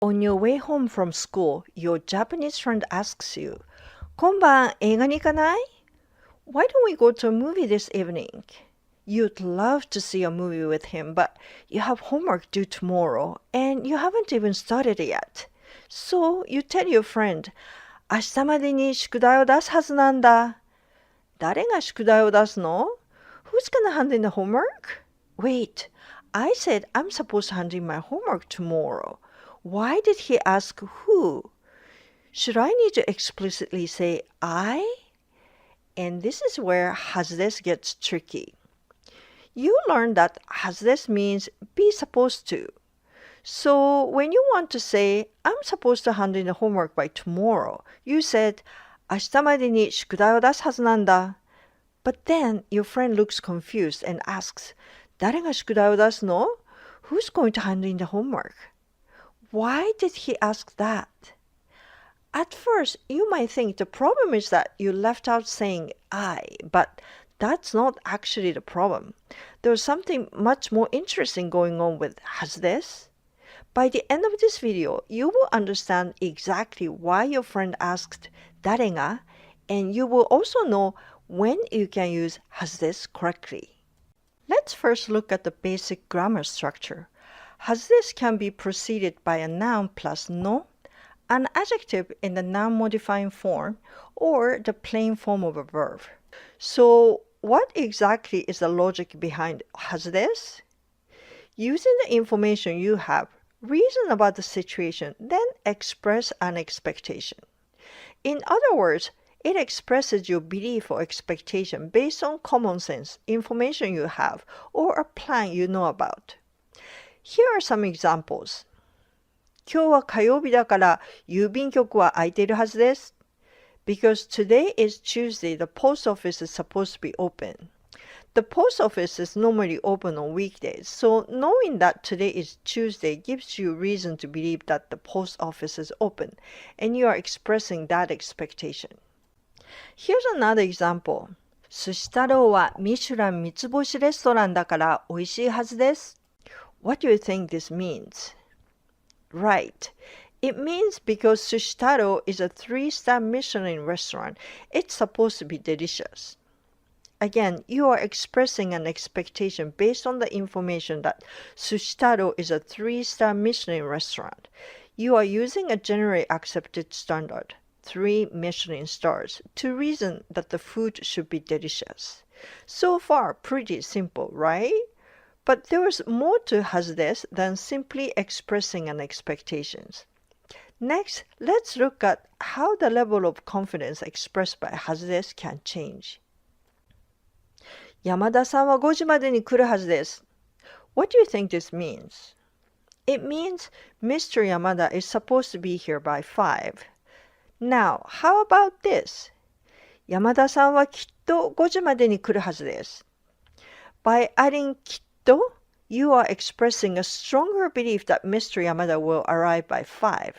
On your way home from school, your Japanese friend asks you, 今晩映画に行かない? Why don't we go to a movie this evening? You'd love to see a movie with him, but you have homework due tomorrow, and you haven't even started it yet. So you tell your friend, 明日までに宿題を出すはずなんだ。誰が宿題を出すの? Who's gonna hand in the homework? Wait, I said I'm supposed to hand in my homework tomorrow. Why did he ask who? Should I need to explicitly say I? And this is where はずです gets tricky. You learned that はずです means be supposed to. So when you want to say, I'm supposed to hand in the homework by tomorrow, you said, 明日までに宿題を出すはずなんだ。But then your friend looks confused and asks, 誰が宿題を出すの? Who's going to hand in the homework? Why did he ask that? At first, you might think the problem is that you left out saying I, but that's not actually the problem. There's something much more interesting going on with はずです. By the end of this video, you will understand exactly why your friend asked 誰が, and you will also know when you can use はずです correctly. Let's first look at the basic grammar structure. はずです can be preceded by a noun plus no, an adjective in the noun modifying form, or the plain form of a verb. So, what exactly is the logic behind はずです? Using the information you have, reason about the situation, then express an expectation. In other words, it expresses your belief or expectation based on common sense, information you have, or a plan you know about. Here are some examples. 今日は火曜日だから郵便局は開いているはずです。Because today is Tuesday, the post office is supposed to be open. The post office is normally open on weekdays, so knowing that today is Tuesday gives you reason to believe that the post office is open, and you are expressing that expectation. Here's another example. 寿司太郎はミシュラン三つ星レストランだから美味しいはずです。What do you think this means? Right. It means because Sushitaro is a 3-star Michelin restaurant, it's supposed to be delicious. Again, you are expressing an expectation based on the information that Sushitaro is a 3-star Michelin restaurant. You are using a generally accepted standard, 3 Michelin stars, to reason that the food should be delicious. So far, pretty simple, right? But there is more to はずです than simply expressing an expectation. Next, let's look at how the level of confidence expressed by はずです can change. 山田さんは5時までに来るはずです。What do you think this means? It means Mr. Yamada is supposed to be here by 5. Now, how about this? 山田さんはきっと5時までに来るはずです。By adding きっと, you are expressing a stronger belief that Mr. Yamada will arrive by 5.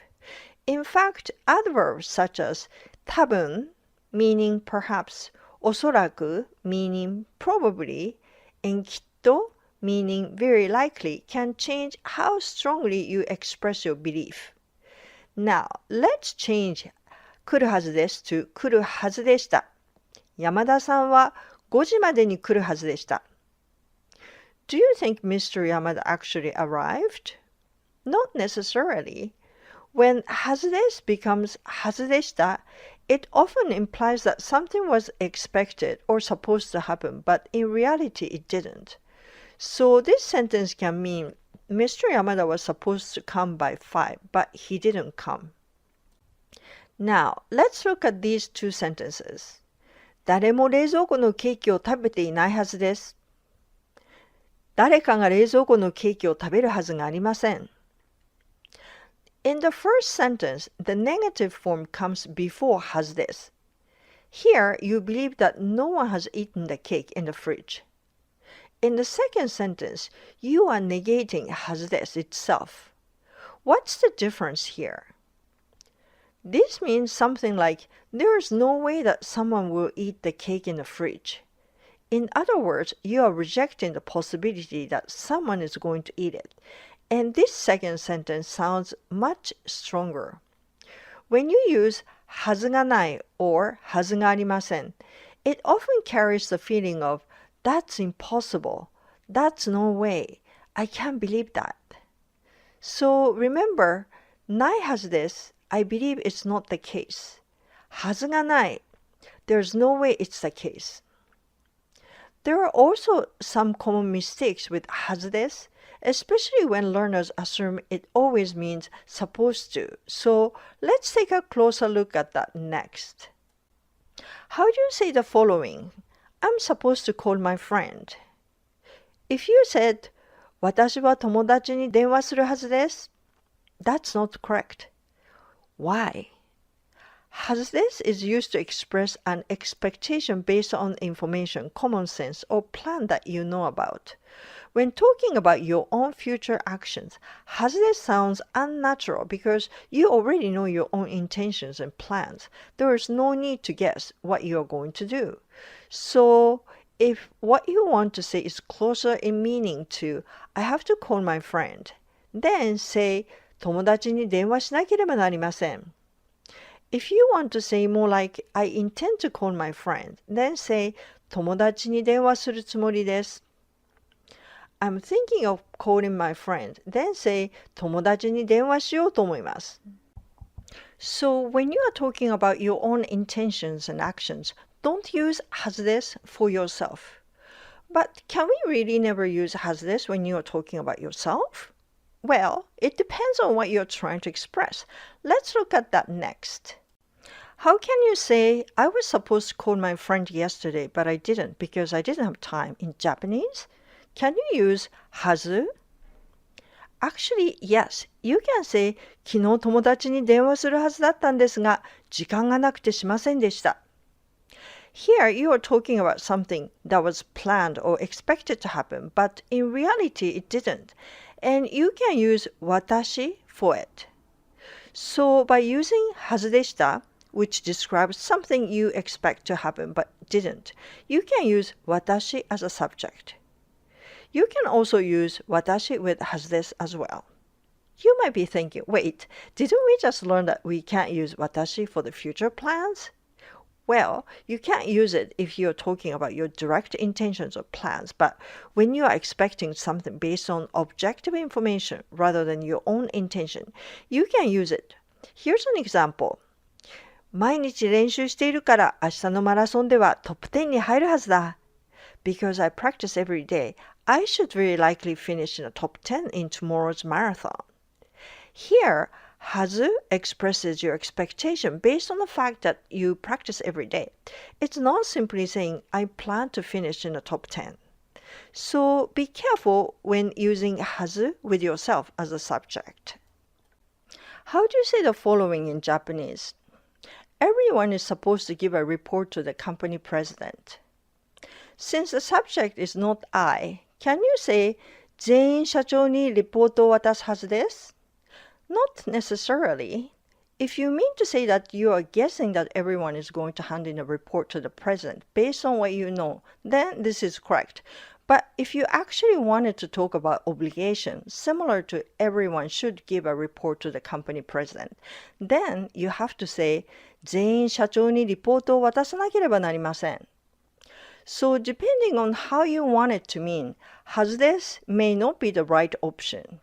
In fact, adverbs such as 多分, meaning perhaps, おそらく, meaning probably, and きっと, meaning very likely, can change how strongly you express your belief. Now, let's change 来るはずです to 来るはずでした。山田さんは5時までに来るはずでした。Do you think Mr. Yamada actually arrived? Not necessarily. When はずです becomes はずでした, it often implies that something was expected or supposed to happen, but in reality it didn't. So this sentence can mean Mr. Yamada was supposed to come by 5, but he didn't come. Now, let's look at these two sentences. 誰も冷蔵庫のケーキを食べていないはずです。誰かが冷蔵庫のケーキを食べるはずがありません。In the first sentence, the negative form comes before はずです。Here, you believe that no one has eaten the cake in the fridge. In the second sentence, you are negating はずです itself. What's the difference here? This means something like, there is no way that someone will eat the cake in the fridge. In other words, you are rejecting the possibility that someone is going to eat it, And this second sentence sounds much stronger. When you use はずがない or はずがありません, it often carries the feeling of that's impossible, that's no way, I can't believe that. So remember, ないはずです, I believe it's not the case. はずがない, there's no way it's the case. There are also some common mistakes with はずです, especially when learners assume it always means supposed to. So let's take a closer look at that next. How do you say the following? I'm supposed to call my friend. If you said, 私は友達に電話するはずです, that's not correct. Why? はずです is used to express an expectation based on information, common sense, or plan that you know about. When talking about your own future actions, はずです sounds unnatural because you already know your own intentions and plans. There is no need to guess what you are going to do. So, if what you want to say is closer in meaning to, I have to call my friend, then say, 友達に電話しなければなりません. If you want to say more like, I intend to call my friend, then say, 友達に電話するつもりです. I'm thinking of calling my friend, then say, 友達に電話しようと思います. So, when you are talking about your own intentions and actions, don't use はずです for yourself. But can we really never use はずです when you are talking about yourself? Well, it depends on what you're trying to express. Let's look at that next. How can you say, I was supposed to call my friend yesterday, but I didn't because I didn't have time in Japanese? Can you use はず? Actually, yes, you can say, 昨日友達に電話するはずだったんですが、時間がなくてしませんでした. Here, you are talking about something that was planned or expected to happen, but in reality, it didn't. And you can use 私 for it. So, by using はずでした, which describes something you expect to happen but didn't, you can use 私 as a subject. You can also use 私 with はずです as well. You might be thinking, wait, didn't we just learn that we can't use 私 for the future plans? Well, you can't use it if you're talking about your direct intentions or plans, but when you are expecting something based on objective information rather than your own intention, you can use it. Here's an example. 毎日練習しているから明日のマラソンではトップ10に入るはずだ. Because I practice every day, I should very likely finish in the top 10 in tomorrow's marathon. Here, はず expresses your expectation based on the fact that you practice every day. It's not simply saying, I plan to finish in the top 10. So be careful when using はず with yourself as a subject. How do you say the following in Japanese? Everyone is supposed to give a report to the company president. Since the subject is not I, can you say, 全員社長にリポートを渡すはずです? Not necessarily. If you mean to say that you are guessing that everyone is going to hand in a report to the president based on what you know, then this is correct. But if you actually wanted to talk about obligation, similar to everyone should give a report to the company president, then you have to say, 全員社長にリポートを渡さなければなりません. So depending on how you want it to mean, はずです may not be the right option.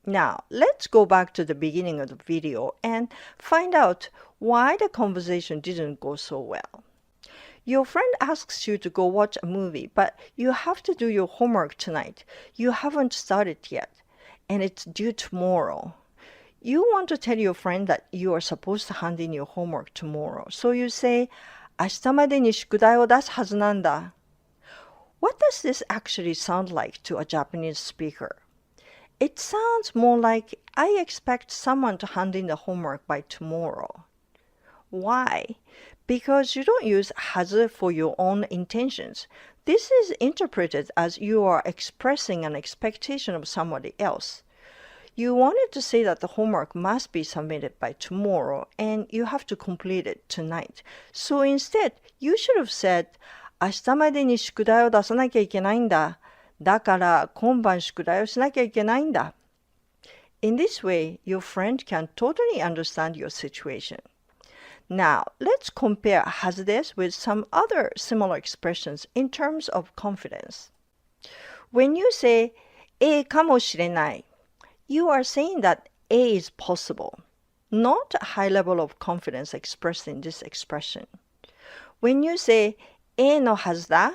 Now, let's go back to the beginning of the video and find out why the conversation didn't go so well. Your friend asks you to go watch a movie, but you have to do your homework tonight. You haven't started yet, and it's due tomorrow. You want to tell your friend that you are supposed to hand in your homework tomorrow. So you say, 明日までに宿題を出すはずなんだ. What does this actually sound like to a Japanese speaker? It sounds more like, I expect someone to hand in the homework by tomorrow. Why? Because you don't use はず for your own intentions. This is interpreted as you are expressing an expectation of somebody else. You wanted to say that the homework must be submitted by tomorrow and you have to complete it tonight. So instead, you should have said, 明日までに宿題を出さなきゃいけないんだ. だから今晩宿題をしなきゃいけないんだ. In this way, your friend can totally understand your situation. Now, let's compare はずです with some other similar expressions in terms of confidence. When you say かもしれない, you are saying that A is possible, not a high level of confidence expressed in this expression. When you say のはずだ,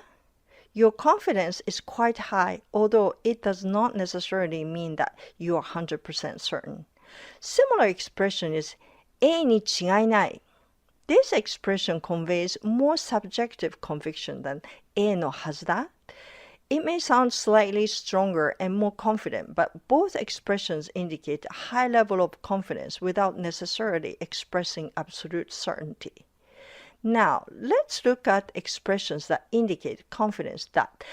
your confidence is quite high, although it does not necessarily mean that you are 100% certain. Similar expression is に違いない. This expression conveys more subjective conviction than のはずだ. It may sound slightly stronger and more confident, but both expressions indicate a high level of confidence without necessarily expressing absolute certainty. Now, let's look at expressions that indicate confidence that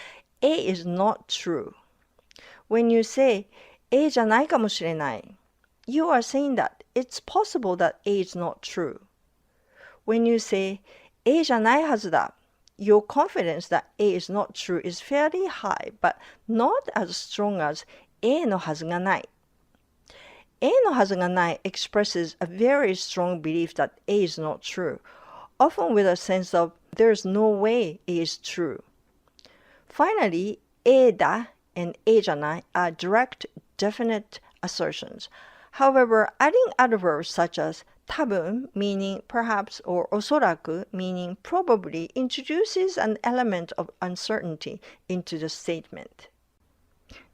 A is not true. When you say, じゃないかもしれない, you are saying that it's possible that A is not true. When you say, じゃないはずだ, your confidence that A is not true is fairly high, but not as strong as のはずがない. のはずがない expresses a very strong belief that A is not true, often with a sense of there is no way A is true. Finally, だ and じゃない are direct, definite assertions. However, adding adverbs such as 多分 meaning perhaps or おそらく meaning probably introduces an element of uncertainty into the statement.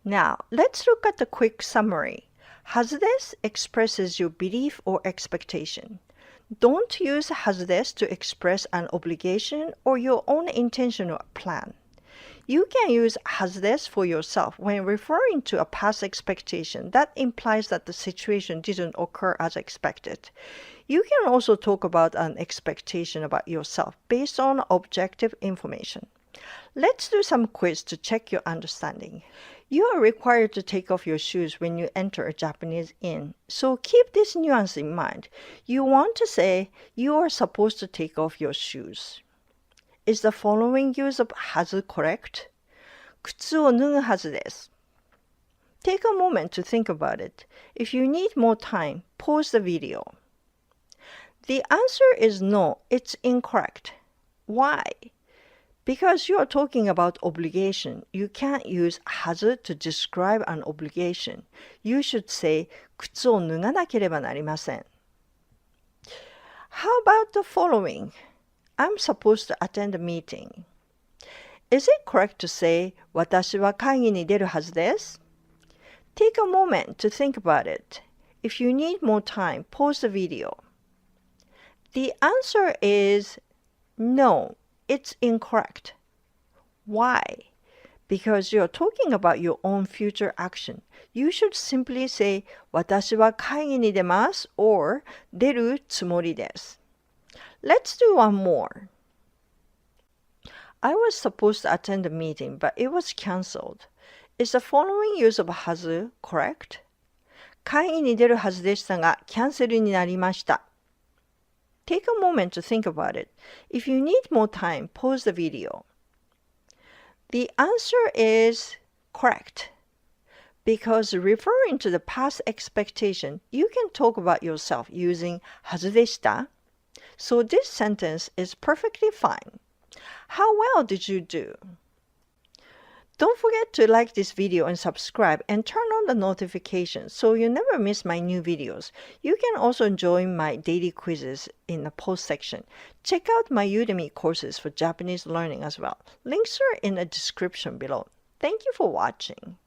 Now, let's look at the quick summary. はずです expresses your belief or expectation. Don't use はずです to express an obligation or your own intention or plan. You can use はずです for yourself when referring to a past expectation that implies that the situation didn't occur as expected. You can also talk about an expectation about yourself based on objective information. Let's do some quiz to check your understanding. You are required to take off your shoes when you enter a Japanese inn, so keep this nuance in mind. You want to say you are supposed to take off your shoes. Is the following use of はず correct? 靴を脱ぐはずです. Take a moment to think about it. If you need more time, pause the video. The answer is no, it's incorrect. Why? Because you are talking about obligation, you can't use はず to describe an obligation. You should say 靴を脱がなければなりません. How about the following? I'm supposed to attend a meeting. Is it correct to say 私は会議に出るはずです? Take a moment to think about it. If you need more time, pause the video. The answer is no, it's incorrect. Why? Because you're talking about your own future action. You should simply say 私は会議に出ます or 出るつもりです. Let's do one more. I was supposed to attend a meeting, but it was cancelled. Is the following use of はず correct? 会議に出るはずでしたが、キャンセルになりました. Take a moment to think about it. If you need more time, pause the video. The answer is correct. Because referring to the past expectation, you can talk about yourself using はずでした. So this sentence is perfectly fine. How well did you do? Don't forget to like this video and subscribe and turn on the notifications so you never miss my new videos. You can also join my daily quizzes in the post section. Check out my Udemy courses for Japanese learning as well. Links are in the description below. Thank you for watching.